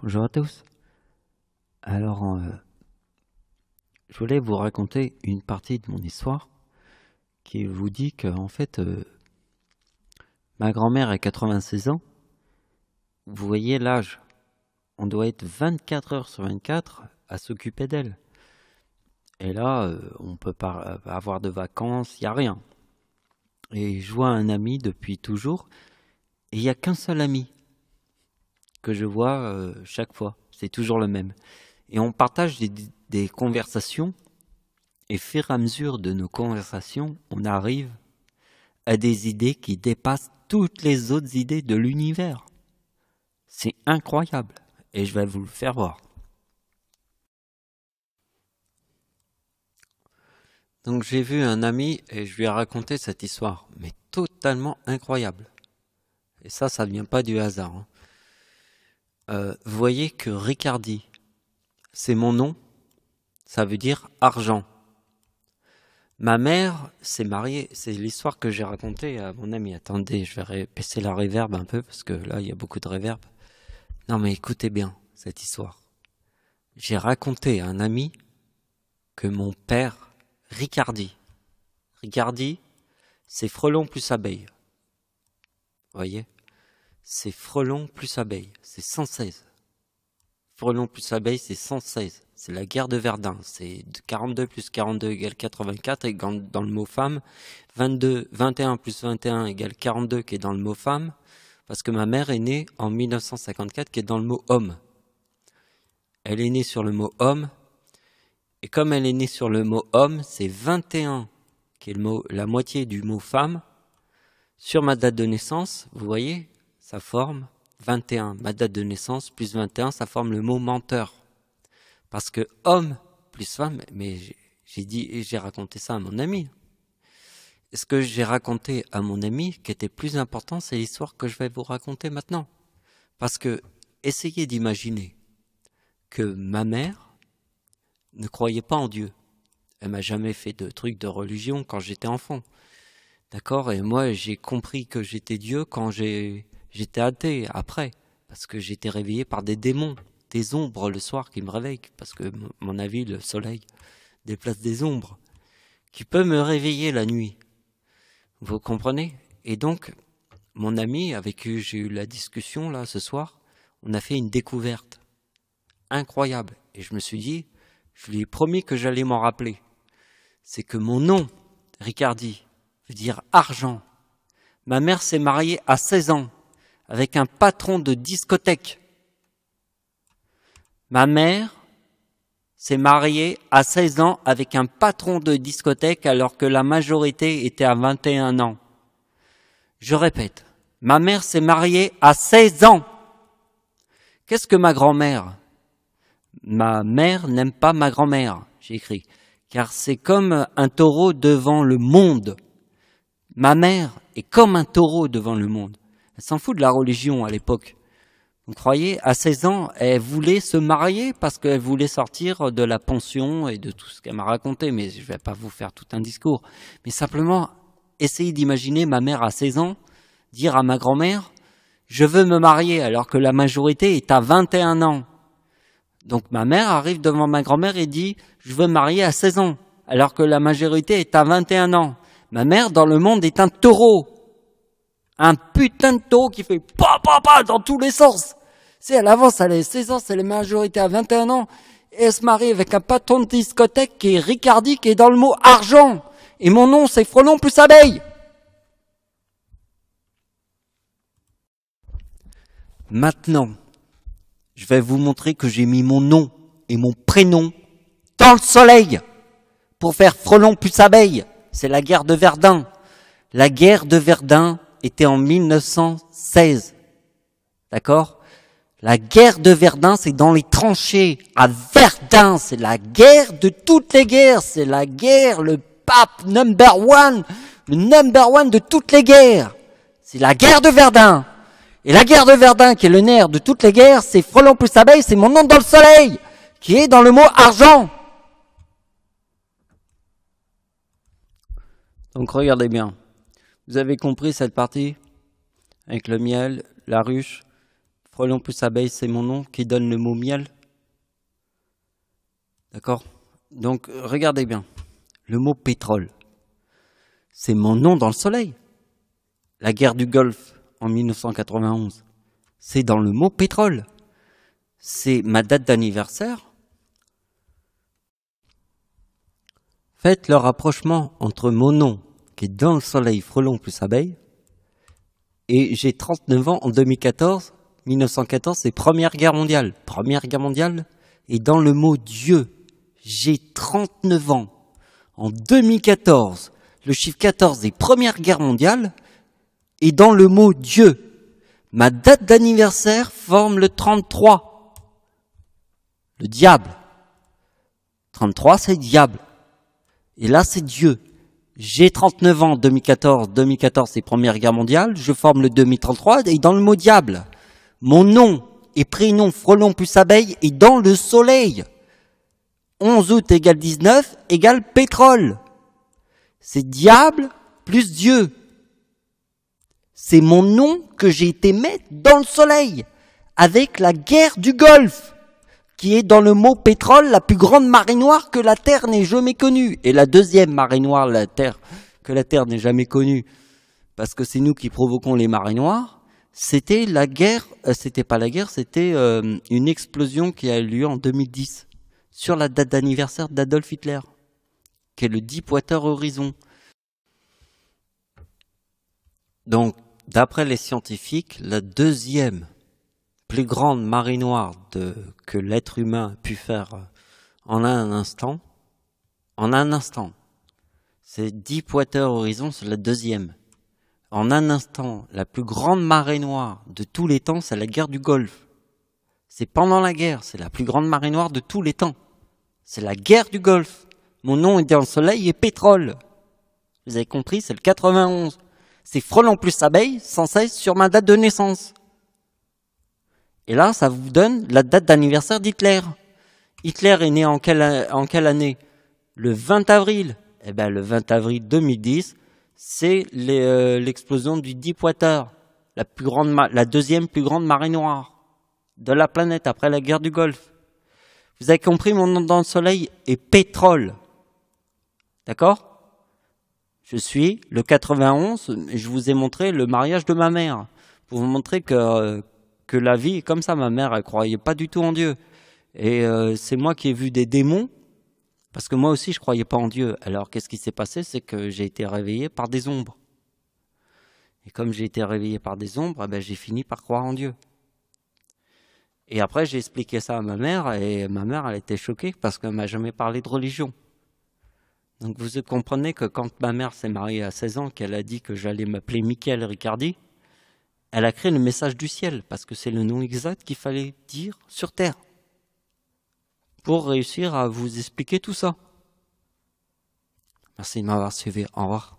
Bonjour à tous. Alors, je voulais vous raconter une partie de mon histoire qui vous dit que, en fait, ma grand-mère a 96 ans. Vous voyez l'âge. On doit être 24 heures sur 24 à s'occuper d'elle. Et là, on peut pas avoir de vacances, il n'y a rien. Et je vois un ami depuis toujours, et il n'y a qu'un seul ami que je vois chaque fois. C'est toujours le même. Et on partage des conversations. Et au fur et à mesure de nos conversations, on arrive à des idées qui dépassent toutes les autres idées de l'univers. C'est incroyable. Et je vais vous le faire voir. Donc j'ai vu un ami et je lui ai raconté cette histoire, mais totalement incroyable. Et ça vient pas du hasard. Vous voyez que Ricardi, c'est mon nom, ça veut dire argent. Ma mère s'est mariée, c'est l'histoire que j'ai racontée à mon ami. Attendez, je vais baisser la réverb un peu parce que là il y a beaucoup de réverb. Non mais écoutez bien cette histoire. J'ai raconté à un ami que mon père, Ricardi, c'est frelon plus abeille. Vous voyez? C'est frelon plus abeille, c'est 116. Frelon plus abeille, c'est 116. C'est la guerre de Verdun. C'est 42 plus 42 égale 84, et dans le mot femme, 21 plus 21 égale 42 qui est dans le mot femme, parce que ma mère est née en 1954 qui est dans le mot homme. Elle est née sur le mot homme, et comme elle est née sur le mot homme, c'est 21 qui est la moitié du mot femme. Sur ma date de naissance, vous voyez, ça forme 21. Ma date de naissance plus 21, ça forme le mot menteur. Parce que homme plus femme, mais j'ai raconté ça à mon ami. Et ce que j'ai raconté à mon ami, qui était plus important, c'est l'histoire que je vais vous raconter maintenant. Parce que, essayez d'imaginer que ma mère ne croyait pas en Dieu. Elle m'a jamais fait de trucs de religion quand j'étais enfant. D'accord? Et moi, j'ai compris que j'étais Dieu quand j'étais athée, après. Parce que j'étais réveillé par des démons, des ombres le soir qui me réveillent. Parce que, à mon avis, le soleil déplace des ombres. Qui peut me réveiller la nuit. Vous comprenez? Et donc, mon ami avec qui j'ai eu la discussion là ce soir, on a fait une découverte incroyable. Et je me suis dit, je lui ai promis que j'allais m'en rappeler. C'est que mon nom, Ricardi, veut dire argent. Ma mère s'est mariée à 16 ans avec un patron de discothèque. Ma mère s'est mariée à 16 ans avec un patron de discothèque alors que la majorité était à 21 ans. Je répète, ma mère s'est mariée à 16 ans. Qu'est-ce que ma grand-mère? Ma mère n'aime pas ma grand-mère, j'ai écrit, car c'est comme un taureau devant le monde. Ma mère est comme un taureau devant le monde. Elle s'en fout de la religion à l'époque. Vous croyez, à 16 ans, elle voulait se marier parce qu'elle voulait sortir de la pension et de tout ce qu'elle m'a raconté. Mais je ne vais pas vous faire tout un discours. Mais simplement, essayez d'imaginer ma mère à 16 ans dire à ma grand-mère « Je veux me marier » alors que la majorité est à 21 ans. Donc ma mère arrive devant ma grand-mère et dit « Je veux me marier à 16 ans » alors que la majorité est à 21 ans. Ma mère, dans le monde, est un taureau. Un putain de taureau qui fait pa dans tous les sens. C'est elle avance, elle a 16 ans, c'est la majorité à 21 ans. Et elle se marie avec un patron de discothèque qui est Ricardi, qui est dans le mot argent. Et mon nom, c'est frelon plus abeille. Maintenant, je vais vous montrer que j'ai mis mon nom et mon prénom dans le soleil pour faire frelon plus abeille. C'est la guerre de Verdun. La guerre de Verdun était en 1916. D'accord? La guerre de Verdun, c'est dans les tranchées, à Verdun. C'est la guerre de toutes les guerres. C'est la guerre, le pape number one de toutes les guerres. C'est la guerre de Verdun. Et la guerre de Verdun, qui est le nerf de toutes les guerres, c'est frelon plus abeille, c'est mon nom dans le soleil, qui est dans le mot argent. Donc regardez bien. Vous avez compris cette partie? Avec le miel, la ruche, Frelon plus abeille, c'est mon nom qui donne le mot miel. D'accord? Donc, regardez bien. Le mot pétrole, c'est mon nom dans le soleil. La guerre du Golfe en 1991, c'est dans le mot pétrole. C'est ma date d'anniversaire. Faites le rapprochement entre mon nom, qui est dans le soleil, frelon plus abeille, et j'ai 39 ans en 2014. 1914, c'est Première Guerre mondiale. Première Guerre mondiale, et dans le mot Dieu, j'ai 39 ans. En 2014, le chiffre 14 est Première Guerre mondiale, et dans le mot Dieu, ma date d'anniversaire forme le 33. Le diable. 33, c'est diable. Et là, c'est Dieu. J'ai 39 ans en 2014. 2014, c'est Première Guerre mondiale. Je forme le 2033, et dans le mot diable, mon nom et prénom frelon plus abeille est dans le soleil. 11 août égale 19 égale pétrole. C'est diable plus Dieu. C'est mon nom que j'ai été mettre dans le soleil avec la guerre du Golfe, qui est dans le mot pétrole la plus grande marée noire que la Terre n'ait jamais connue. Et la deuxième marée noire que la Terre n'ait jamais connue, parce que c'est nous qui provoquons les marées noires, c'était la guerre, c'était pas la guerre, c'était une explosion qui a eu lieu en 2010, sur la date d'anniversaire d'Adolf Hitler, qui est le Deepwater Horizon. Donc, d'après les scientifiques, la deuxième plus grande marée noire que l'être humain a pu faire en un instant, c'est Deepwater Horizon, c'est la deuxième. En un instant, la plus grande marée noire de tous les temps, c'est la guerre du Golfe. C'est pendant la guerre, c'est la plus grande marée noire de tous les temps. C'est la guerre du Golfe. Mon nom est dans le soleil et pétrole. Vous avez compris, c'est le 91. C'est frelon plus abeille, 116 sur ma date de naissance. Et là, ça vous donne la date d'anniversaire d'Hitler. Hitler est né en quelle année? Le 20 avril. Eh bien, le 20 avril 2010, c'est l'explosion du Deepwater, la deuxième plus grande marée noire de la planète après la guerre du Golfe. Vous avez compris, mon nom dans le soleil est pétrole. D'accord? Je suis le 91, et je vous ai montré le mariage de ma mère, pour vous montrer que la vie est comme ça. Ma mère, elle croyait pas du tout en Dieu. Et c'est moi qui ai vu des démons, parce que moi aussi, je croyais pas en Dieu. Alors, qu'est-ce qui s'est passé? C'est que j'ai été réveillé par des ombres. Et comme j'ai été réveillé par des ombres, ben, j'ai fini par croire en Dieu. Et après, j'ai expliqué ça à ma mère, et ma mère, elle était choquée, parce qu'elle m'a jamais parlé de religion. Donc, vous comprenez que quand ma mère s'est mariée à 16 ans, qu'elle a dit que j'allais m'appeler Michael Ricardi, elle a créé le message du ciel, parce que c'est le nom exact qu'il fallait dire sur Terre, pour réussir à vous expliquer tout ça. Merci de m'avoir suivi. Au revoir.